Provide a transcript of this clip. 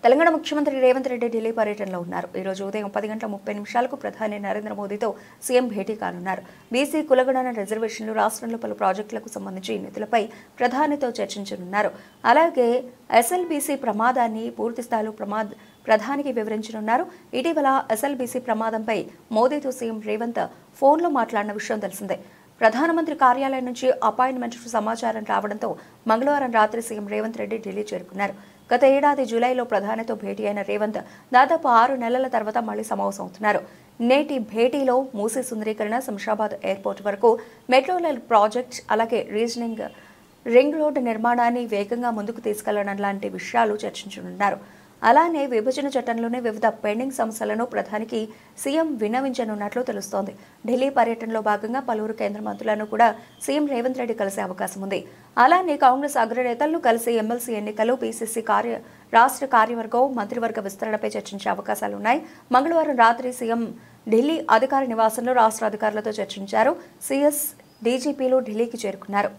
తెలంగాణ ముఖ్యమంత్రి రేవంత్ రెడ్డి ఢిల్లీ పర్యటనలో ఉన్నారు. ఈ రోజు ఉదయం 10:30 ప్రధాని నరేంద్ర మోదీతో సీఎం భేటీ కానున్నారు. బీసీ కులగణన రిజర్వేషన్లు, రాష్ట్రంలో పలు ప్రాజెక్టులకు సంబంధించి నిధులపై ప్రధానితో చర్చించనున్నారు. అలాగే ఎస్ఎల్బీసీ ప్రమాదాన్ని పూర్తి స్థాయిలో ప్రధానికి వివరించనున్నారు. ఇటీవల ఎస్ఎల్బీసీ ప్రమాదంపై మోదీతో సీఎం రేవంత్ ఫోన్లో మాట్లాడిన విషయం తెలిసిందే. ప్రధానమంత్రి కార్యాలయం నుంచి అపాయింట్మెంట్ సమాచారం రావడంతో మంగళవారం రాత్రి సీఎం రేవంత్ రెడ్డి ఢిల్లీ చేరుకున్నారు. గత ఏడాది జూలైలో ప్రధానితో భేటీ అయిన రేవంత్ దాదాపు 6 నెలల తర్వాత మళ్లీ సమావేశమవుతున్నారు. నేటి భేటీలో మూసీ సుందరీకరణ, శంషాబాద్ ఎయిర్పోర్ట్ వరకు మెట్రో రైల్ ప్రాజెక్ట్, అలాగే రింగ్ రోడ్డు నిర్మాణాన్ని వేగంగా ముందుకు తీసుకెళ్లడం లాంటి విషయాలు చర్చించనున్నారు. అలానే విభజన చట్టంలోని వివిధ పెండింగ్ సమస్యలను ప్రధానికి సీఎం విన్నవించనున్నట్లు తెలుస్తోంది. ఢిల్లీ పర్యటనలో భాగంగా పలువురు కేంద్ర మంత్రులను కూడా సీఎం రేవంత్ రెడ్డి కలిసే అవకాశం ఉంది. అలానే కాంగ్రెస్ అగ్రనేతలను కలిసి ఎమ్మెల్సీ ఎన్నికలు, పీసీసీ రాష్ట్ర కార్యవర్గం, మంత్రివర్గ విస్తరణపై చర్చించే అవకాశాలున్నాయి. మంగళవారం రాత్రి సీఎం ఢిల్లీ అధికార నివాసంలో రాష్ట్ర అధికారులతో చర్చించారు. సీఎస్, డీజీపీలు ఢిల్లీకి చేరుకున్నారు.